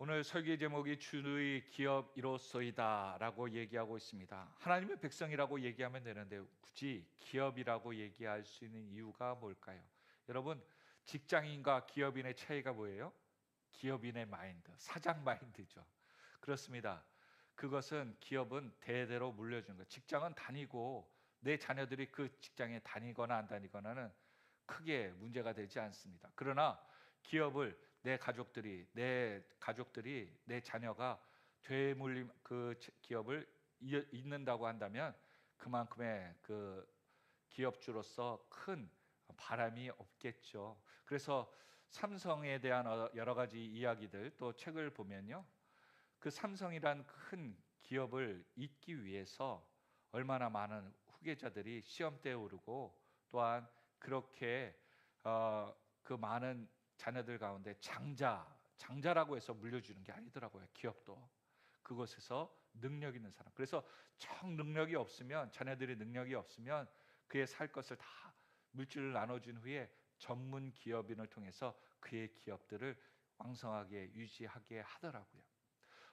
오늘 설계 제목이 주의 기업 이로소이다 라고 얘기하고 있습니다. 하나님의 백성이라고 얘기하면 되는데 굳이 기업이라고 얘기할 수 있는 이유가 뭘까요? 여러분, 직장인과 기업인의 차이가 뭐예요? 기업인의 마인드, 사장 마인드죠. 그렇습니다. 그것은 기업은 대대로 물려주는 거예요. 직장은 다니고 내 자녀들이 그 직장에 다니거나 안 다니거나는 크게 문제가 되지 않습니다. 그러나 기업을 내 가족들이 내 자녀가 되물림 그 기업을 잇는다고 한다면 그만큼의 그 기업주로서 큰 바람이 없겠죠. 그래서 삼성에 대한 여러 가지 이야기들 또 책을 보면요, 그 삼성이란 큰 기업을 잇기 위해서 얼마나 많은 후계자들이 시험대에 오르고 또한 그렇게 그 많은 자녀들 가운데 장자라고 해서 물려주는 게 아니더라고요. 기업도 그곳에서 능력 있는 사람, 그래서 정 능력이 없으면, 자녀들이 능력이 없으면 그의 살 것을 다 물질을 나눠준 후에 전문 기업인을 통해서 그의 기업들을 왕성하게 유지하게 하더라고요.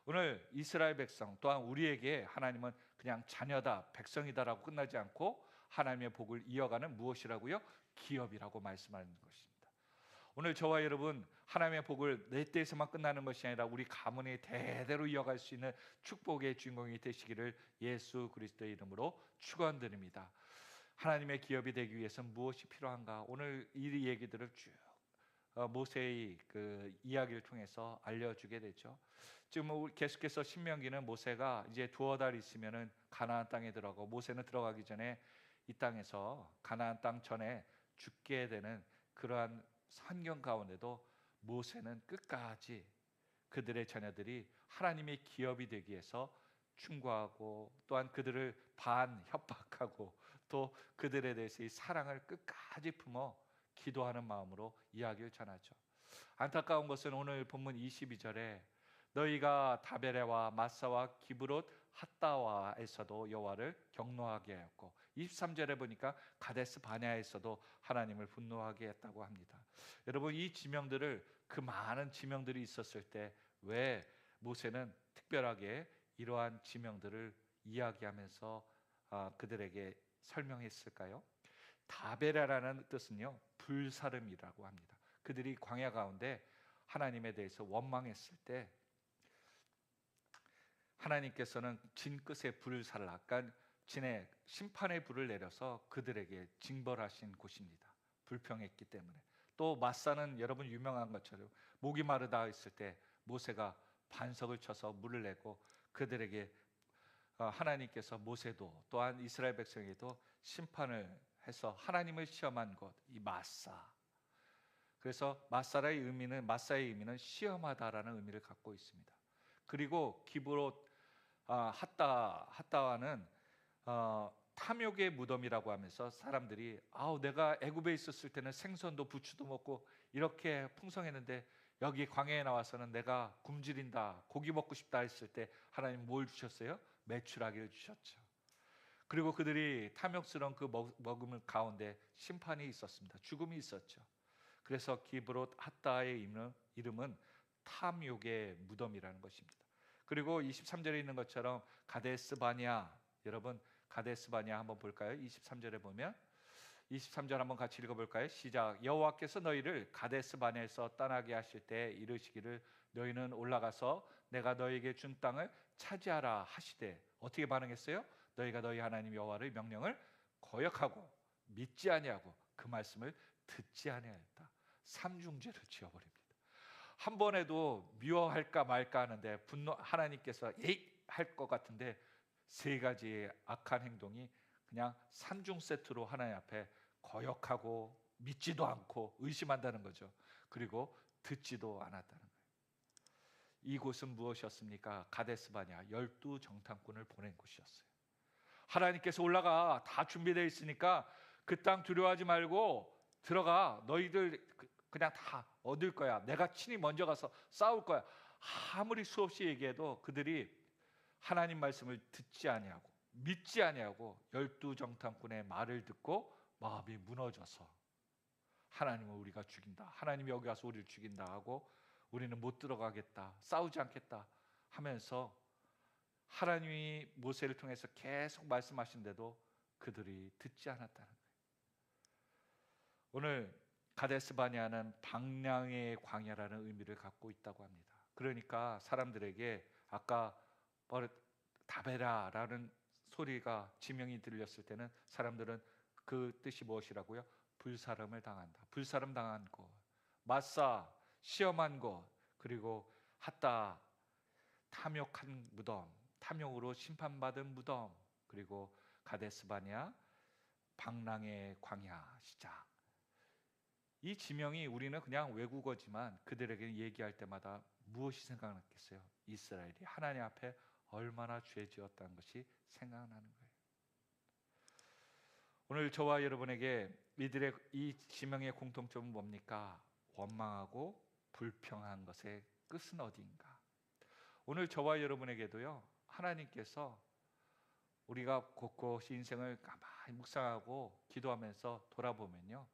오늘 이스라엘 백성 또한 우리에게 하나님은 그냥 자녀다, 백성이다라고 끝나지 않고 하나님의 복을 이어가는 무엇이라고요? 기업이라고 말씀하는 것입니다. 오늘 저와 여러분, 하나님의 복을 내 때에서만 끝나는 것이 아니라 우리 가문이 대대로 이어갈 수 있는 축복의 주인공이 되시기를 예수 그리스도의 이름으로 축원드립니다. 하나님의 기업이 되기 위해서는 무엇이 필요한가? 오늘 이 얘기들을 쭉 모세의 그 이야기를 통해서 알려주게 되죠. 지금 계속해서 신명기는 모세가 이제 두어 달 있으면은 가나안 땅에 들어가고, 모세는 들어가기 전에 이 땅에서 가나안 땅 전에 죽게 되는 그러한 환경 가운데도 모세는 끝까지 그들의 자녀들이 하나님의 기업이 되기 위해서 충고하고 또한 그들을 협박하고 또 그들에 대해서 이 사랑을 끝까지 품어 기도하는 마음으로 이야기를 전하죠. 안타까운 것은 오늘 본문 22절에 너희가 다베레와 마사와 기브롯 핫다와에서도 여호와를 경노하게 하였고, 23절에 보니까 가데스 바네아에서도 하나님을 분노하게 했다고 합니다. 여러분, 이 지명들을, 그 많은 지명들이 있었을 때 왜 모세는 특별하게 이러한 지명들을 이야기하면서 그들에게 설명했을까요? 다베라라는 뜻은요, 불사름이라고 합니다. 그들이 광야 가운데 하나님에 대해서 원망했을 때 하나님께서는 진끝의 불을 살라간 진의 심판의 불을 내려서 그들에게 징벌하신 곳입니다. 불평했기 때문에. 또 마사는 여러분 유명한 것처럼 목이 마르다 했을 때 모세가 반석을 쳐서 물을 내고 그들에게 하나님께서 모세도 또한 이스라엘 백성에게도 심판을 해서 하나님을 시험한 곳, 이 마사. 그래서 마사의 의미는 시험하다라는 의미를 갖고 있습니다. 그리고 기브롯 핫다와는 탐욕의 무덤이라고 하면서 사람들이 내가 애굽에 있었을 때는 생선도 부추도 먹고 이렇게 풍성했는데 여기 광야에 나와서는 내가 굶주린다, 고기 먹고 싶다 했을 때 하나님 뭘 주셨어요? 메추라기를 주셨죠. 그리고 그들이 탐욕스러운 그 먹음 가운데 심판이 있었습니다. 죽음이 있었죠. 그래서 기브롯 핫다의 이름은 탐욕의 무덤이라는 것입니다. 그리고 23절에 있는 것처럼 가데스 바냐, 여러분 가데스 바냐 한번 볼까요? 23절에 보면 23절 한번 같이 읽어볼까요? 시작. 여호와께서 너희를 가데스 바냐에서 떠나게 하실 때 이르시기를 너희는 올라가서 내가 너희에게 준 땅을 차지하라 하시되, 어떻게 반응했어요? 너희가 너희 하나님 여호와의 명령을 거역하고 믿지 아니하고 그 말씀을 듣지 아니하였다. 삼중죄를 지어버립니다. 한 번에도 미워할까 말까 하는데 하나님께서 할 것 같은데 세 가지의 악한 행동이 그냥 산중 세트로 하나님 앞에 거역하고 믿지도 않고 의심한다는 거죠. 그리고 듣지도 않았다는 거예요. 이곳은 무엇이었습니까? 가데스 바냐, 12정탐꾼을 보낸 곳이었어요. 하나님께서 올라가, 다 준비되어 있으니까 그 땅 두려워하지 말고 들어가, 너희들 그냥 다 얻을 거야, 내가 친히 먼저 가서 싸울 거야. 아무리 수없이 얘기해도 그들이 하나님 말씀을 듣지 아니하고 믿지 아니하고 12정탐꾼의 말을 듣고 마음이 무너져서 하나님은 우리가 죽인다, 하나님이 여기 와서 우리를 죽인다 하고 우리는 못 들어가겠다, 싸우지 않겠다 하면서 하나님이 모세를 통해서 계속 말씀하신데도 그들이 듣지 않았다는 거예요. 오늘 가데스 바네아는 방랑의 광야라는 의미를 갖고 있다고 합니다. 그러니까 사람들에게 아까 다베라라는 소리가 지명이 들렸을 때는 사람들은 그 뜻이 무엇이라고요? 불사름을 당한다, 불사름 당한 곳, 마사 시험한 곳, 그리고 핫다 탐욕한 무덤, 탐욕으로 심판받은 무덤, 그리고 가데스 바네아 방랑의 광야 시작. 이 지명이 우리는 그냥 외국어지만 그들에게 얘기할 때마다 무엇이 생각났겠어요? 이스라엘이 하나님 앞에 얼마나 죄 지었다는 것이 생각나는 거예요. 오늘 저와 여러분에게 이들의 이 지명의 공통점은 뭡니까? 원망하고 불평한 것의 끝은 어디인가? 오늘 저와 여러분에게도요, 하나님께서 우리가 곳곳이 인생을 가만히 묵상하고 기도하면서 돌아보면요,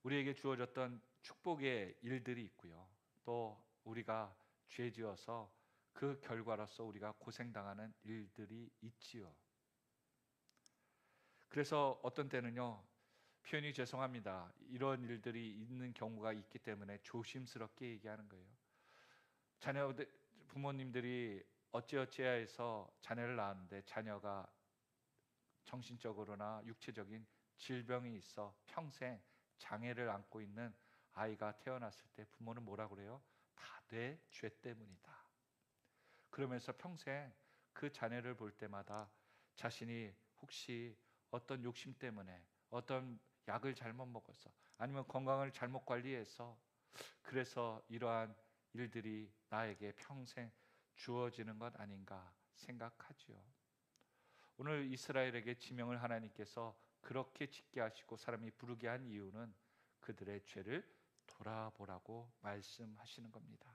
우리에게 주어졌던 축복의 일들이 있고요, 또 우리가 죄 지어서 그 결과로서 우리가 고생당하는 일들이 있지요. 그래서 어떤 때는요, 표현이 죄송합니다, 이런 일들이 있는 경우가 있기 때문에 조심스럽게 얘기하는 거예요. 부모님들이 어찌어찌해서 자녀를 낳았는데 자녀가 정신적으로나 육체적인 질병이 있어 평생 장애를 안고 있는 아이가 태어났을 때 부모는 뭐라 그래요? 다 내 죄 때문이다. 그러면서 평생 그 자녀를 볼 때마다 자신이 혹시 어떤 욕심 때문에 어떤 약을 잘못 먹어서 아니면 건강을 잘못 관리해서 그래서 이러한 일들이 나에게 평생 주어지는 것 아닌가 생각하지요. 오늘 이스라엘에게 지명을 하나님께서 그렇게 짓게 하시고 사람이 부르게 한 이유는 그들의 죄를 돌아보라고 말씀하시는 겁니다.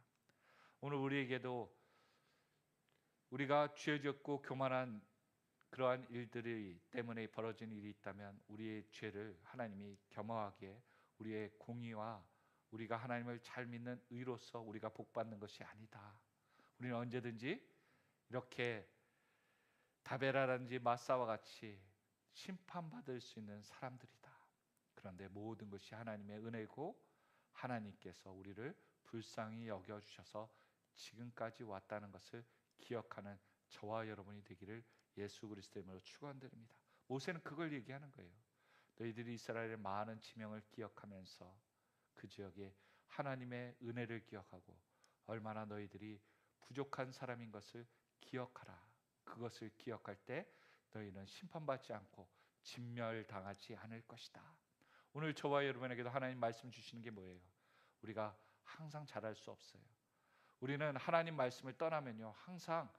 오늘 우리에게도 우리가 죄 짓고 교만한 그러한 일들이 때문에 벌어진 일이 있다면 우리의 죄를 하나님이 겸허하게 우리의 공의와 우리가 하나님을 잘 믿는 의로서 우리가 복받는 것이 아니다. 우리는 언제든지 이렇게 다베라라든지 마사와 같이 심판받을 수 있는 사람들이다. 그런데 모든 것이 하나님의 은혜고 하나님께서 우리를 불쌍히 여겨주셔서 지금까지 왔다는 것을 기억하는 저와 여러분이 되기를 예수 그리스도의 이름으로 축원드립니다. 모세는 그걸 얘기하는 거예요. 너희들이 이스라엘의 많은 지명을 기억하면서 그 지역에 하나님의 은혜를 기억하고 얼마나 너희들이 부족한 사람인 것을 기억하라. 그것을 기억할 때 너희는 심판받지 않고 진멸당하지 않을 것이다. 오늘 저와 여러분에게도 하나님 말씀 주시는 게 뭐예요? 우리가 항상 잘할 수 없어요. 우리는 하나님 말씀을 떠나면요, 항상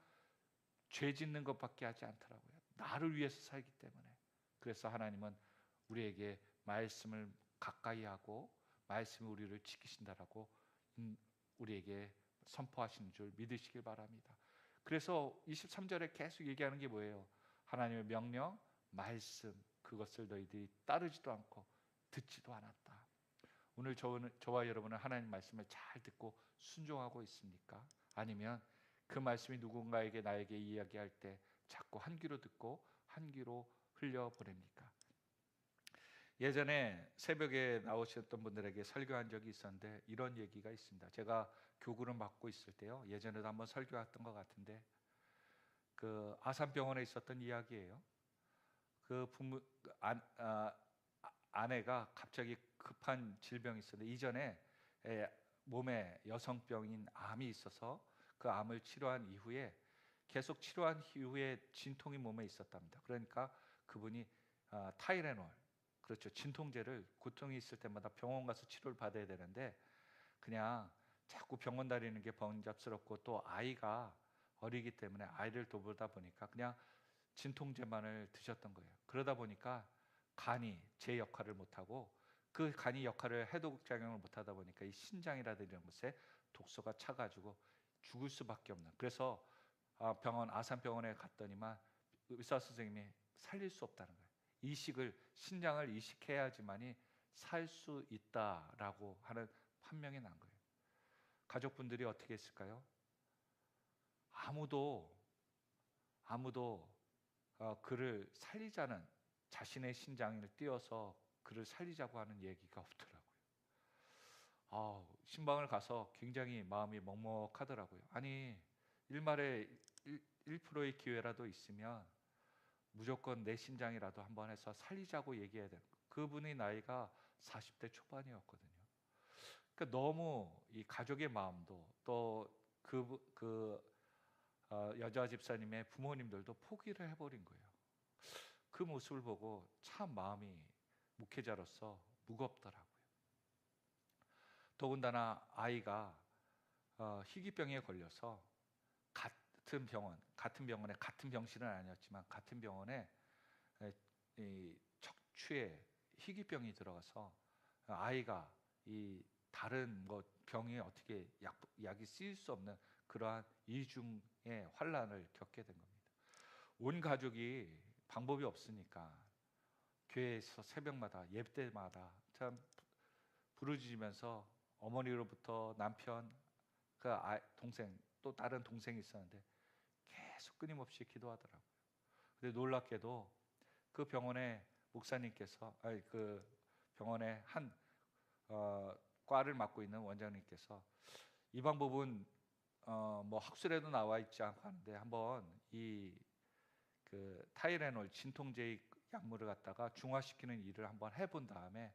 죄 짓는 것밖에 하지 않더라고요. 나를 위해서 살기 때문에. 그래서 하나님은 우리에게 말씀을 가까이 하고 말씀이 우리를 지키신다라고 우리에게 선포하시는 줄 믿으시길 바랍니다. 그래서 23절에 계속 얘기하는 게 뭐예요? 하나님의 명령, 말씀, 그것을 너희들이 따르지도 않고 듣지도 않았다. 오늘 저와 여러분은 하나님 말씀을 잘 듣고 순종하고 있습니까? 아니면 그 말씀이 누군가에게 나에게 이야기할 때 자꾸 한 귀로 듣고 한 귀로 흘려보냅니까? 예전에 새벽에 나오셨던 분들에게 설교한 적이 있었는데 이런 얘기가 있습니다. 제가 교구를 맡고 있을 때요, 예전에도 한번 설교했던 것 같은데 그 아산병원에 있었던 이야기예요. 그 아내가 갑자기 급한 질병이 있었는데 이전에 몸에 여성병인 암이 있어서 그 암을 치료한 이후에 계속 치료한 이후에 진통이 몸에 있었답니다. 그러니까 그분이 타이레놀, 그렇죠, 진통제를 고통이 있을 때마다 병원 가서 치료를 받아야 되는데 그냥 자꾸 병원 다니는 게 번잡스럽고 또 아이가 어리기 때문에 아이를 돌보다 보니까 그냥 진통제만을 드셨던 거예요. 그러다 보니까 간이 제 역할을 못하고 그 간이 역할을 해독작용을 못하다 보니까 이 신장이라든지 이런 것에 독소가 차가지고 죽을 수밖에 없는, 그래서 아산병원에 갔더니만 의사 선생님이 살릴 수 없다는 거예요. 신장을 이식해야지만이 살 수 있다라고 하는 판명이 난 거예요. 가족분들이 어떻게 했을까요? 아무도 그를 살리자는, 자신의 신장을 띄어서 그를 살리자고 하는 얘기가 없더라고요. 신방을 가서 굉장히 마음이 먹먹하더라고요. 아니, 일말에 1%의 기회라도 있으면 무조건 내 신장이라도 한번 해서 살리자고 얘기해야 되는 거예요. 그분의 나이가 40대 초반이었거든요. 그러니까 너무 이 가족의 마음도 또 여자 집사님의 부모님들도 포기를 해버린 거예요. 그 모습을 보고 참 마음이 목회자로서 무겁더라고요. 더군다나 아이가 희귀병에 걸려서 같은 병원에, 같은 병실은 아니었지만 같은 병원에 이 척추에 희귀병이 들어가서 아이가 이 다른 뭐 병이 어떻게 약이 쓰일 수 없는 그러한 이중의 환란을 겪게 된 겁니다. 온 가족이 방법이 없으니까 교회에서 새벽마다 예배 때마다 참 부르짖으면서 어머니로부터 남편, 동생, 또 다른 동생이 있었는데 계속 끊임없이 기도하더라고요. 근데 놀랍게도 그 병원의 목사님께서, 그 병원의 한 과를 맡고 있는 원장님께서 이 방법은 뭐 학술에도 나와 있지 않고 하는데 한번 그 타이레놀 진통제 약물을 갖다가 중화시키는 일을 한번 해본 다음에,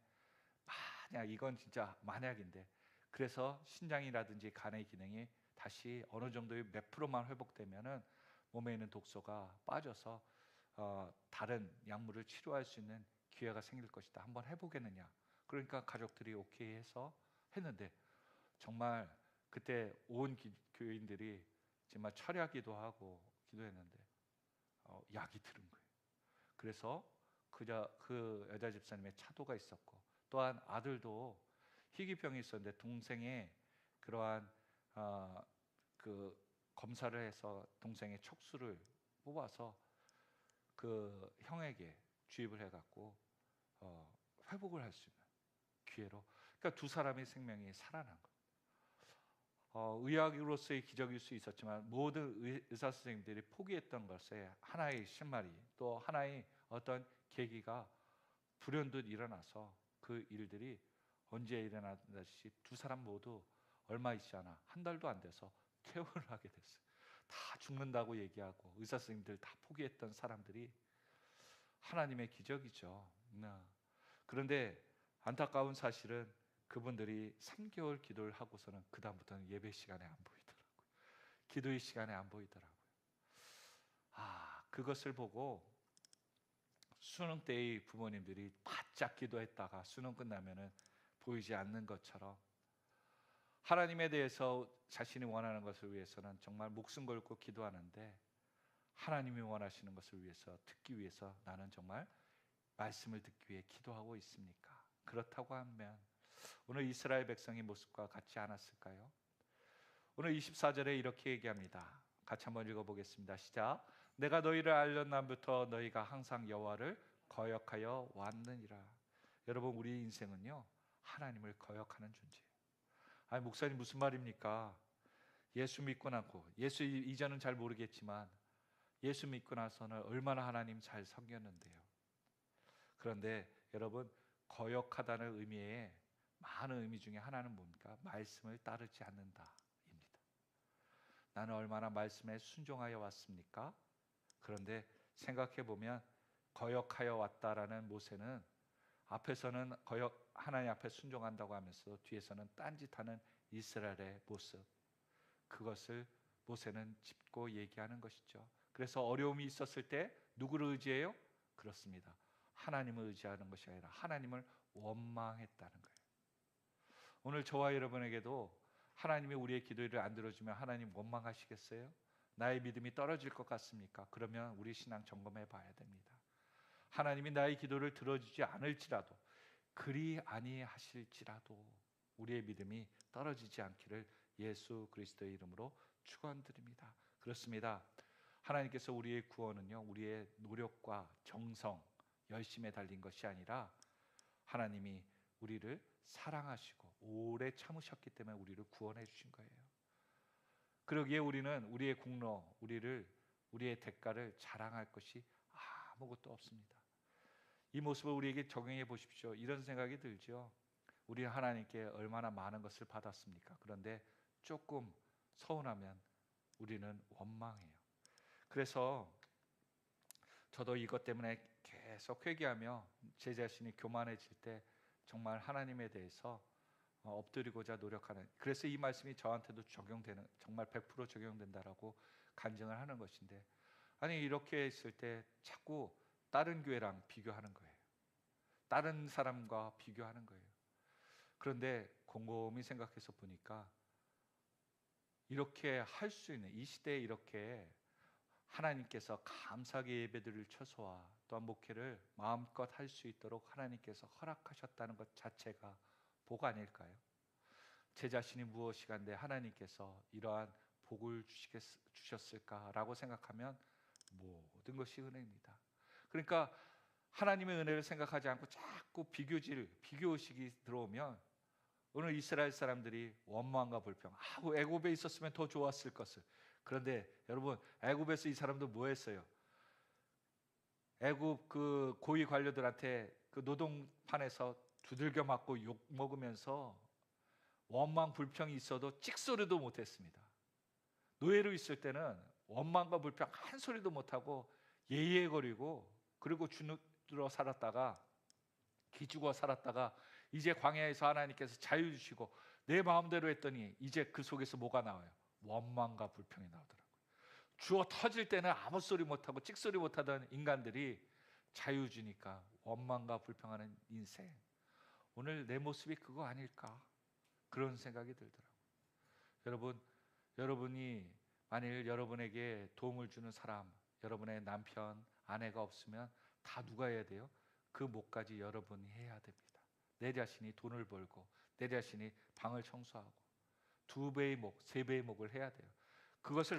만약 이건 진짜 만약인데, 그래서 신장이라든지 간의 기능이 다시 어느 정도의 몇 프로만 회복되면은 몸에 있는 독소가 빠져서 다른 약물을 치료할 수 있는 기회가 생길 것이다. 한번 해보겠느냐. 그러니까 가족들이 오케이 해서 했는데, 정말 그때 온 교인들이 정말 철야기도 하고 기도했는데 약이 들은 거예요. 그래서 그 여자 집사님의 차도가 있었고, 또한 아들도 희귀병이 있었는데 동생의 그러한 그 검사를 해서 동생의 척수를 뽑아서 그 형에게 주입을 해갖고 회복을 할 수 있는 기회로, 그러니까 두 사람의 생명이 살아난 거예요. 의학으로서의 기적일 수 있었지만 모든 의사 선생님들이 포기했던 것에 하나의 실마리, 또 하나의 어떤 계기가 불현듯 일어나서 그 일들이 언제 일어나듯이 두 사람 모두 얼마 있지 않아, 한 달도 안 돼서 퇴원을 하게 됐어요. 다 죽는다고 얘기하고 의사 선생님들 다 포기했던 사람들이, 하나님의 기적이죠. 그런데 안타까운 사실은 그분들이 3개월 기도를 하고서는 그 다음부터는 예배 시간에 안 보이더라고요. 기도의 시간에 안 보이더라고요. 그것을 보고 수능 때의 부모님들이 바짝 기도했다가 수능 끝나면은 보이지 않는 것처럼, 하나님에 대해서 자신이 원하는 것을 위해서는 정말 목숨 걸고 기도하는데, 하나님이 원하시는 것을 위해서, 듣기 위해서 나는 정말 말씀을 듣기 위해 기도하고 있습니까? 그렇다고 하면 오늘 이스라엘 백성의 모습과 같지 않았을까요? 오늘 24절에 이렇게 얘기합니다. 같이 한번 읽어보겠습니다. 시작. 내가 너희를 알던 날부터 너희가 항상 여호와를 거역하여 왔느니라. 여러분, 우리 인생은요, 하나님을 거역하는 존재예요. 목사님 무슨 말입니까? 예수 믿고 나고, 예수 이전은 잘 모르겠지만 예수 믿고 나서는 얼마나 하나님 잘 섬겼는데요. 그런데 여러분, 거역하다는 의미의 많은 의미 중에 하나는 뭡니까? 말씀을 따르지 않는다 입니다. 나는 얼마나 말씀에 순종하여 왔습니까? 그런데 생각해 보면 거역하여 왔다라는 모세는 앞에서는 하나님 앞에 순종한다고 하면서 뒤에서는 딴짓하는 이스라엘의 모습, 그것을 모세는 짚고 얘기하는 것이죠. 그래서 어려움이 있었을 때 누구를 의지해요? 그렇습니다. 하나님을 의지하는 것이 아니라 하나님을 원망했다는 거예요. 오늘 저와 여러분에게도 하나님이 우리의 기도를 안 들어주면 하나님 원망하시겠어요? 나의 믿음이 떨어질 것 같습니까? 그러면 우리 신앙 점검해 봐야 됩니다. 하나님이 나의 기도를 들어주지 않을지라도, 그리 아니하실지라도 우리의 믿음이 떨어지지 않기를 예수 그리스도의 이름으로 축원드립니다. 그렇습니다. 하나님께서 우리의 구원은요, 우리의 노력과 정성, 열심에 달린 것이 아니라 하나님이 우리를 사랑하시고 오래 참으셨기 때문에 우리를 구원해 주신 거예요. 그러기에 우리는 우리의 공로, 우리의 대가를 자랑할 것이 아무것도 없습니다. 이 모습을 우리에게 적용해 보십시오. 이런 생각이 들죠. 우리는 하나님께 얼마나 많은 것을 받았습니까? 그런데 조금 서운하면 우리는 원망해요. 그래서 저도 이것 때문에 계속 회개하며 제 자신이 교만해질 때 정말 하나님에 대해서 엎드리고자 노력하는, 그래서 이 말씀이 저한테도 적용되는, 정말 100% 적용된다라고 간증을 하는 것인데, 아니 이렇게 했을 때 자꾸 다른 교회랑 비교하는 거예요. 다른 사람과 비교하는 거예요. 그런데 곰곰이 생각해서 보니까 이렇게 할 수 있는 이 시대에 이렇게 하나님께서 감사하게 예배드릴 처소와 또한 목회를 마음껏 할 수 있도록 하나님께서 허락하셨다는 것 자체가 복 아닐까요? 제 자신이 무엇이간데 하나님께서 이러한 복을 주셨을까라고 생각하면 모든 것이 은혜입니다. 그러니까 하나님의 은혜를 생각하지 않고 자꾸 비교의식이 들어오면 오늘 이스라엘 사람들이 원망과 불평, 애굽에 있었으면 더 좋았을 것을. 그런데 여러분, 애굽에서 이 사람들 뭐 했어요? 애굽 그 고위 관료들한테 그 노동판에서 두들겨 맞고 욕 먹으면서 원망 불평이 있어도 찍소리도 못했습니다. 노예로 있을 때는 원망과 불평 한 소리도 못하고 예예거리고, 그리고 주눅들어 살았다가 기죽어 살았다가 이제 광야에서 하나님께서 자유 주시고 내 마음대로 했더니 이제 그 속에서 뭐가 나와요? 원망과 불평이 나오더라고요. 주어 터질 때는 아무 소리 못하고 찍소리 못하던 인간들이 자유 주니까 원망과 불평하는 인생. 오늘 내 모습이 그거 아닐까? 그런 생각이 들더라고요. 여러분이 만일 여러분에게 도움을 주는 사람, 여러분의 남편, 아내가 없으면 다 누가 해야 돼요? 그 몫까지 여러분이 해야 됩니다. 내 자신이 돈을 벌고 내 자신이 방을 청소하고 2배의 목, 3배의 목을 해야 돼요. 그것을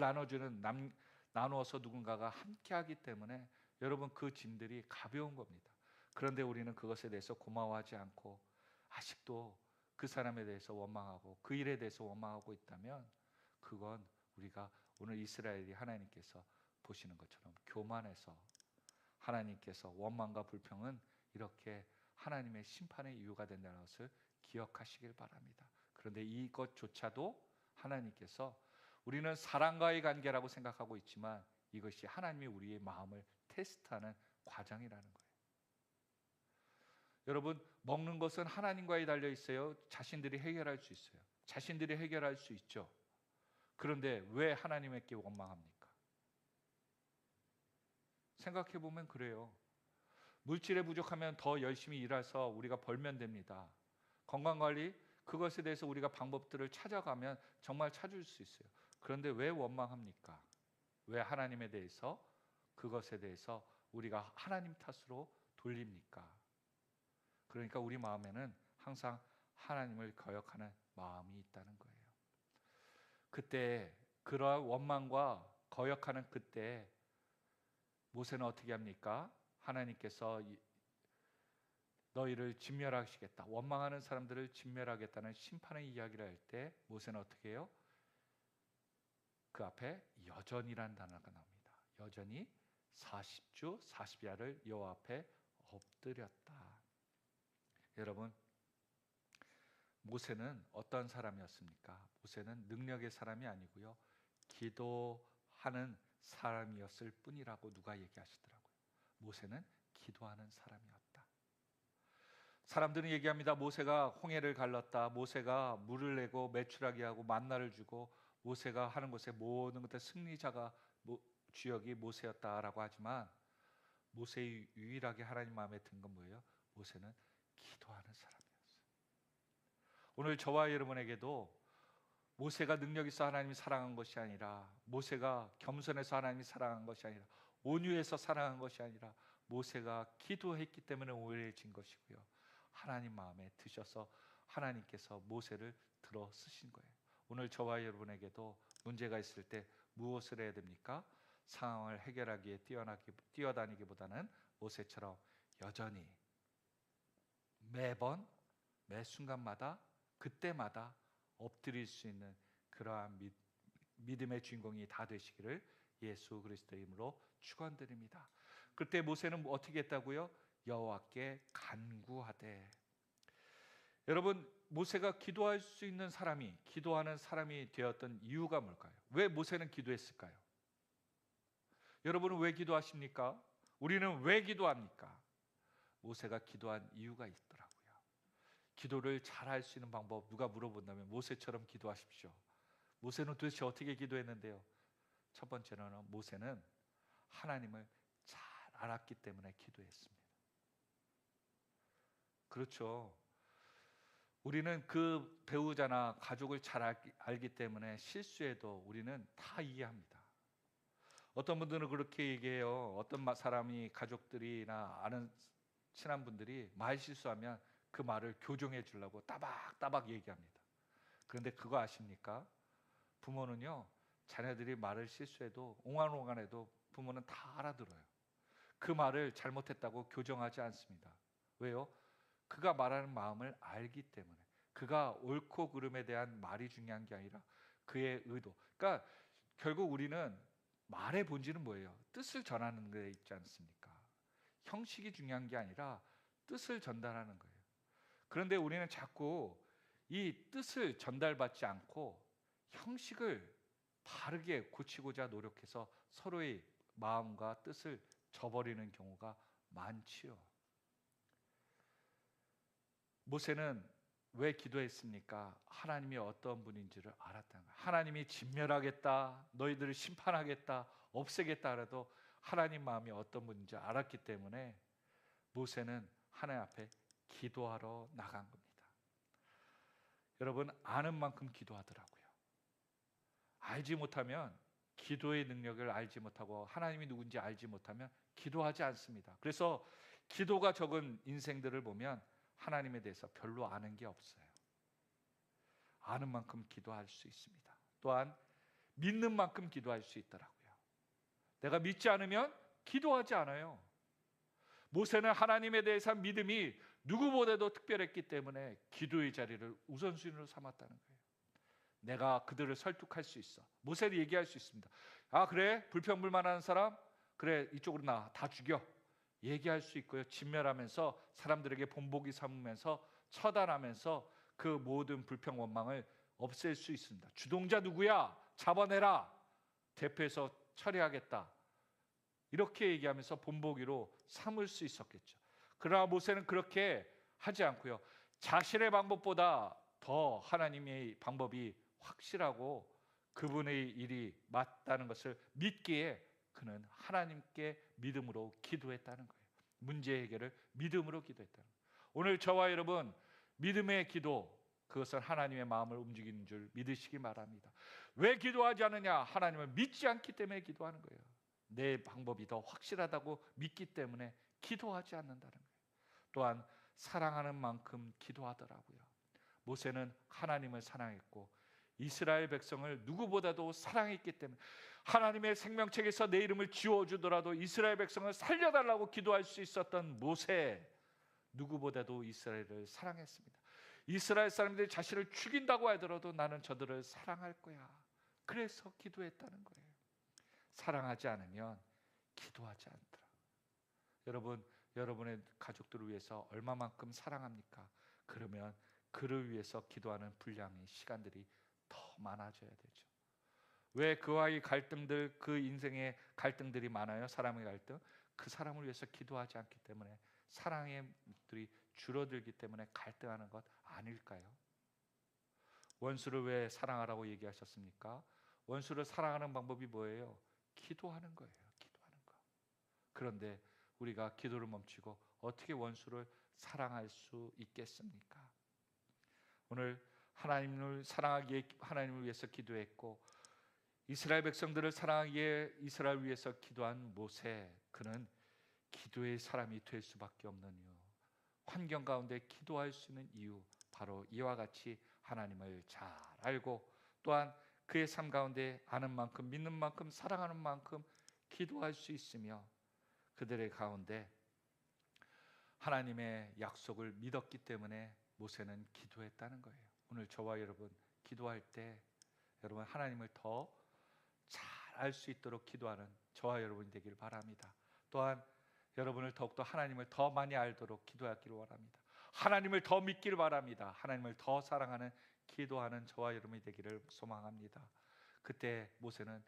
나누어서 누군가가 함께 하기 때문에 여러분 그 짐들이 가벼운 겁니다. 그런데 우리는 그것에 대해서 고마워하지 않고 아직도 그 사람에 대해서 원망하고 그 일에 대해서 원망하고 있다면 그건 우리가 오늘 이스라엘이 하나님께서 보시는 것처럼 교만해서, 하나님께서 원망과 불평은 이렇게 하나님의 심판의 이유가 된다는 것을 기억하시길 바랍니다. 그런데 이것조차도 하나님께서, 우리는 사랑과의 관계라고 생각하고 있지만 이것이 하나님이 우리의 마음을 테스트하는 과정이라는 거예요. 여러분, 먹는 것은 하나님과에 달려 있어요? 자신들이 해결할 수 있어요? 자신들이 해결할 수 있죠. 그런데 왜 하나님께 원망합니까? 생각해 보면 그래요. 물질에 부족하면 더 열심히 일해서 우리가 벌면 됩니다. 건강관리, 그것에 대해서 우리가 방법들을 찾아가면 정말 찾을 수 있어요. 그런데 왜 원망합니까? 왜 하나님에 대해서, 그것에 대해서 우리가 하나님 탓으로 돌립니까? 그러니까 우리 마음에는 항상 하나님을 거역하는 마음이 있다는 거예요. 그때 그러한 원망과 거역하는 그때 모세는 어떻게 합니까? 하나님께서 너희를 진멸하시겠다, 원망하는 사람들을 진멸하겠다는 심판의 이야기를 할 때 모세는 어떻게 해요? 그 앞에 여전이라는 단어가 나옵니다. 여전히 40주 40야를 여호와 앞에 엎드렸다. 여러분, 모세는 어떤 사람이었습니까? 모세는 능력의 사람이 아니고요, 기도하는 사람이었을 뿐이라고 누가 얘기하시더라고요. 모세는 기도하는 사람이었다. 사람들은 얘기합니다. 모세가 홍해를 갈랐다, 모세가 물을 내고 메추라기 하고 만나를 주고 모세가 하는 것에 모든 것의 승리자가 주역이 모세였다라고 하지만 모세의 유일하게 하나님 마음에 든 건 뭐예요? 모세는 기도하는 사람이었어요. 오늘 저와 여러분에게도 모세가 능력 있어 하나님이 사랑한 것이 아니라, 모세가 겸손해서 하나님이 사랑한 것이 아니라, 온유해서 사랑한 것이 아니라 모세가 기도했기 때문에 오해진 것이고요, 하나님 마음에 드셔서 하나님께서 모세를 들어 쓰신 거예요. 오늘 저와 여러분에게도 문제가 있을 때 무엇을 해야 됩니까? 상황을 해결하기에 뛰어다니기보다는 모세처럼 여전히 매번 매 순간마다 그때마다 엎드릴 수 있는 그러한 믿음의 주인공이 다 되시기를 예수 그리스도의 이름으로 축원드립니다. 그때 모세는 어떻게 했다고요? 여호와께 간구하되. 여러분, 모세가 기도할 수 있는 사람이, 기도하는 사람이 되었던 이유가 뭘까요? 왜 모세는 기도했을까요? 여러분은 왜 기도하십니까? 우리는 왜 기도합니까? 모세가 기도한 이유가 있더라고요. 기도를 잘할 수 있는 방법 누가 물어본다면 모세처럼 기도하십시오. 모세는 도대체 어떻게 기도했는데요? 첫 번째로는 모세는 하나님을 잘 알았기 때문에 기도했습니다. 그렇죠. 우리는 그 배우자나 가족을 잘 알기 때문에 실수해도 우리는 다 이해합니다. 어떤 분들은 그렇게 얘기해요. 어떤 사람이, 가족들이나 아는 친한 분들이 말 실수하면 그 말을 교정해 주려고 따박따박 얘기합니다. 그런데 그거 아십니까? 부모는요, 자녀들이 말을 실수해도 옹알옹알해도 부모는 다 알아들어요. 그 말을 잘못했다고 교정하지 않습니다. 왜요? 그가 말하는 마음을 알기 때문에. 그가 옳고 그름에 대한 말이 중요한 게 아니라 그의 의도. 그러니까 결국 우리는 말의 본질은 뭐예요? 뜻을 전하는 데 있지 않습니까? 형식이 중요한 게 아니라 뜻을 전달하는 거예요. 그런데 우리는 자꾸 이 뜻을 전달받지 않고 형식을 바르게 고치고자 노력해서 서로의 마음과 뜻을 저버리는 경우가 많지요. 모세는 왜 기도했습니까? 하나님이 어떤 분인지를 알았다는 거예요. 하나님이 진멸하겠다, 너희들을 심판하겠다, 없애겠다 하라도 하나님 마음이 어떤 분인지 알았기 때문에 모세는 하나님 앞에 기도하러 나간 겁니다. 여러분, 아는 만큼 기도하더라고요. 알지 못하면, 기도의 능력을 알지 못하고 하나님이 누군지 알지 못하면 기도하지 않습니다. 그래서 기도가 적은 인생들을 보면 하나님에 대해서 별로 아는 게 없어요. 아는 만큼 기도할 수 있습니다. 또한 믿는 만큼 기도할 수 있더라고요. 내가 믿지 않으면 기도하지 않아요. 모세는 하나님에 대해서 믿음이 누구보다도 특별했기 때문에 기도의 자리를 우선순위로 삼았다는 거예요. 내가 그들을 설득할 수 있어. 모세는 얘기할 수 있습니다. 아, 그래? 불평불만하는 사람? 그래, 이쪽으로 나 다 죽여. 얘기할 수 있고요. 진멸하면서 사람들에게 본보기 삼으면서 처단하면서 그 모든 불평 원망을 없앨 수 있습니다. 주동자 누구야? 잡아내라. 대표해서 처리하겠다. 이렇게 얘기하면서 본보기로 삼을 수 있었겠죠. 그러나 모세는 그렇게 하지 않고요. 자신의 방법보다 더 하나님의 방법이 확실하고 그분의 일이 맞다는 것을 믿기에 그는 하나님께 믿음으로 기도했다는 거예요. 문제 해결을 믿음으로 기도했다는 거예요. 오늘 저와 여러분, 믿음의 기도, 그것은 하나님의 마음을 움직이는 줄 믿으시기 바랍니다. 왜 기도하지 않느냐? 하나님을 믿지 않기 때문에 기도하는 거예요. 내 방법이 더 확실하다고 믿기 때문에 기도하지 않는다는 거예요. 또한 사랑하는 만큼 기도하더라고요. 모세는 하나님을 사랑했고 이스라엘 백성을 누구보다도 사랑했기 때문에 하나님의 생명책에서 내 이름을 지워주더라도 이스라엘 백성을 살려달라고 기도할 수 있었던 모세, 누구보다도 이스라엘을 사랑했습니다. 이스라엘 사람들이 자신을 죽인다고 하더라도 나는 저들을 사랑할 거야. 그래서 기도했다는 거예요. 사랑하지 않으면 기도하지 않더라. 여러분, 여러분의 가족들을 위해서 얼마만큼 사랑합니까? 그러면 그를 위해서 기도하는 분량의 시간들이 더 많아져야 되죠. 왜 그와의 갈등들, 그 인생의 갈등들이 많아요? 사람의 갈등. 그 사람을 위해서 기도하지 않기 때문에 사랑의 들이 줄어들기 때문에 갈등하는 것 아닐까요? 원수를 왜 사랑하라고 얘기하셨습니까? 원수를 사랑하는 방법이 뭐예요? 기도하는 거예요. 기도하는 거. 그런데 우리가 기도를 멈추고 어떻게 원수를 사랑할 수 있겠습니까? 오늘 하나님을 사랑하기에 하나님을 위해서 기도했고 이스라엘 백성들을 사랑하기에 이스라엘 위해서 기도한 모세, 그는 기도의 사람이 될 수밖에 없는 이유, 환경 가운데 기도할 수 있는 이유, 바로 이와 같이 하나님을 잘 알고 또한 그의 삶 가운데 아는 만큼, 믿는 만큼, 사랑하는 만큼 기도할 수 있으며 그들의 가운데 하나님의 약속을 믿었기 때문에 모세는 기도했다는 거예요. 오늘 저와 여러분 기도할 때 여러분 하나님을 더 잘 알 수 있도록 기도하는 저와 여러분이 되길 바랍니다. 또한 여러분을 더욱더 하나님을 더 많이 알도록 기도하기를 원합니다. 하나님을 더 믿기를 바랍니다. 하나님을 더 사랑하는 기도하는 저와 여러분이 되기를 소망합니다. 그때 모세는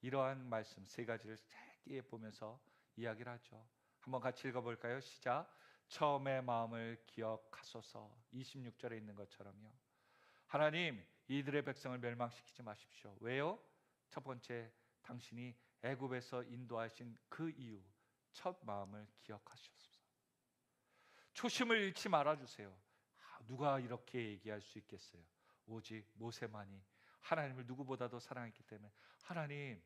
이러한 말씀 세 가지를 짧게 보면서 이야기를 하죠. 한번 같이 읽어볼까요? 시작. 처음의 마음을 기억하소서. 26절에 있는 것처럼요. 하나님, 이들의 백성을 멸망시키지 마십시오. 왜요? 첫 번째, 당신이 애굽에서 인도하신 그 이유, 첫 마음을 기억하시옵소서. 초심을 잃지 말아주세요. 누가 이렇게 얘기할 수 있겠어요? 오직 모세만이 하나님을 누구보다도 사랑했기 때문에 하나님,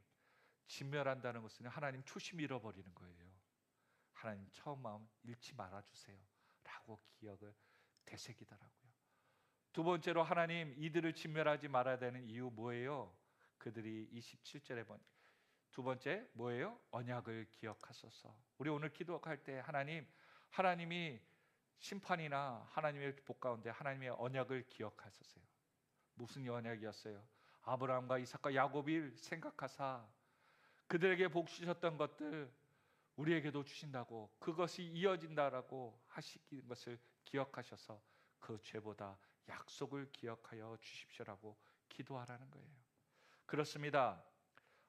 진멸한다는 것은 하나님 초심 잃어버리는 거예요. 하나님 처음 마음 잃지 말아주세요 라고 기억을 되새기더라고요. 두 번째로 하나님 이들을 진멸하지 말아야 되는 이유 뭐예요? 그들이 27절에 두 번째 뭐예요? 언약을 기억하소서. 우리 오늘 기도할 때 하나님이 심판이나 하나님의 복 가운데 하나님의 언약을 기억하소서요. 무슨 언약이었어요? 아브라함과 이삭과 야곱을 생각하사 그들에게 복 주셨던 것들 우리에게도 주신다고, 그것이 이어진다라고 하시는 것을 기억하셔서 그 죄보다 약속을 기억하여 주십시오라고 기도하라는 거예요. 그렇습니다.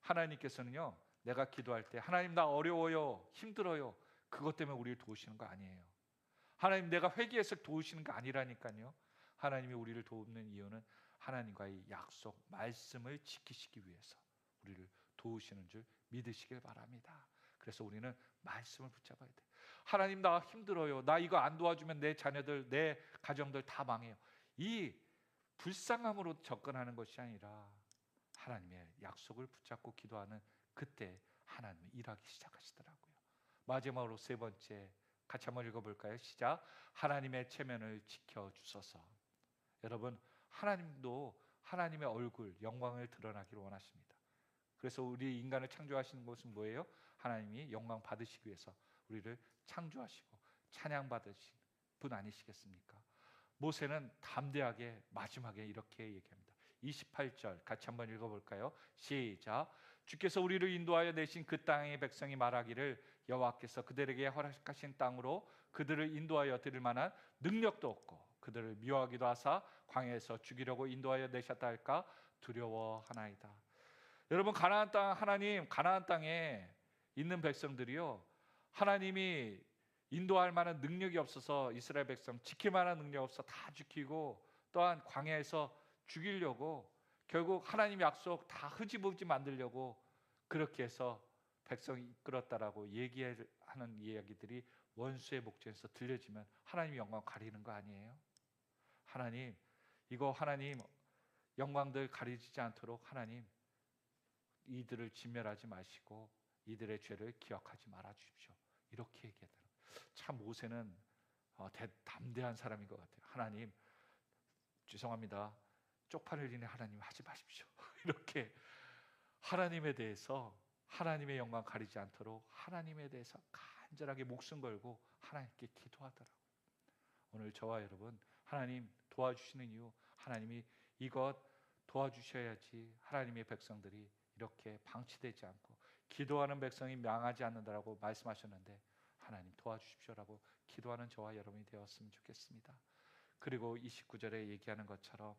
하나님께서는요, 내가 기도할 때 하나님 나 어려워요, 힘들어요, 그것 때문에 우리를 도우시는 거 아니에요. 하나님 내가 회개해서 도우시는 거 아니라니까요. 하나님이 우리를 돕는 이유는 하나님과의 약속, 말씀을 지키시기 위해서 우리를 도우시는 줄 믿으시길 바랍니다. 그래서 우리는 말씀을 붙잡아야 돼. 하나님 나 힘들어요, 나 이거 안 도와주면 내 자녀들, 내 가정들 다 망해요. 이 불쌍함으로 접근하는 것이 아니라 하나님의 약속을 붙잡고 기도하는 그때 하나님이 일하기 시작하시더라고요. 마지막으로 세 번째, 같이 한번 읽어볼까요? 시작. 하나님의 체면을 지켜주소서. 여러분, 하나님도 하나님의 얼굴, 영광을 드러나기를 원하십니다. 그래서 우리 인간을 창조하시는 것은 뭐예요? 하나님이 영광 받으시기 위해서 우리를 창조하시고 찬양 받으신 분 아니시겠습니까? 모세는 담대하게 마지막에 이렇게 얘기합니다. 28절 같이 한번 읽어볼까요? 시작. 주께서 우리를 인도하여 내신 그 땅의 백성이 말하기를 여호와께서 그들에게 허락하신 땅으로 그들을 인도하여 드릴 만한 능력도 없고 그들을 미워하기도 하사 광야에서 죽이려고 인도하여 내셨다 할까 두려워하나이다. 여러분, 가나안 땅에 있는 백성들이요, 하나님이 인도할 만한 능력이 없어서 이스라엘 백성 지킬 만한 능력이 없어 다 지키고, 또한 광야에서 죽이려고 결국 하나님 약속 다 흐지부지 만들려고 그렇게 해서 백성이 이끌었다라고 얘기하는 이야기들이 원수의 목전에서 들려지면 하나님의 영광 가리는 거 아니에요? 하나님 영광들 가리지 않도록 하나님 이들을 진멸하지 마시고 이들의 죄를 기억하지 말아 주십시오. 이렇게 얘기하더라고요. 참 모세는 담대한 사람인 것 같아요. 하나님 죄송합니다, 쪽팔릴 일은 하나님 하지 마십시오. 이렇게 하나님에 대해서 하나님의 영광 가리지 않도록 하나님에 대해서 간절하게 목숨 걸고 하나님께 기도하더라고요. 오늘 저와 여러분 하나님 도와주시는 이유, 하나님이 이것 도와주셔야지 하나님의 백성들이 이렇게 방치되지 않고 기도하는 백성이 망하지 않는다라고 말씀하셨는데 하나님 도와주십시오라고 기도하는 저와 여러분이 되었으면 좋겠습니다. 그리고 29절에 얘기하는 것처럼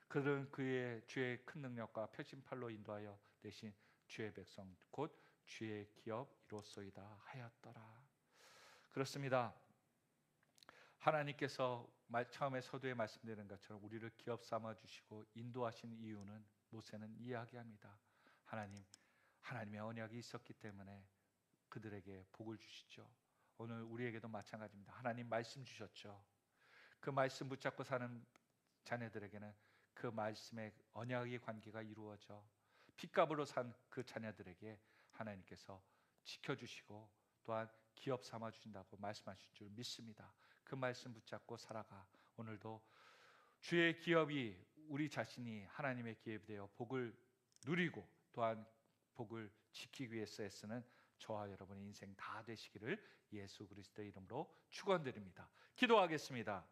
그들은 그의 주의 큰 능력과 펴진 팔로 인도하여 내신 주의 백성 곧 주의 기업 이로소이다 하였더라. 그렇습니다. 하나님께서 처음에 서두에 말씀드린 것처럼 우리를 기업 삼아 주시고 인도하신 이유는 모세는 이야기합니다. 하나님의 언약이 있었기 때문에 그들에게 복을 주시죠. 오늘 우리에게도 마찬가지입니다. 하나님 말씀 주셨죠. 그 말씀 붙잡고 사는 자녀들에게는 그 말씀의 언약의 관계가 이루어져 핏값으로 산 그 자녀들에게 하나님께서 지켜주시고 또한 기업 삼아 주신다고 말씀하신 줄 믿습니다. 그 말씀 붙잡고 살아가 오늘도 주의 기업이 우리 자신이 하나님의 기업이 되어 복을 누리고 또한 복을 지키기 위해서 애쓰는 저와 여러분의 인생 다 되시기를 예수 그리스도의 이름으로 축원드립니다. 기도하겠습니다.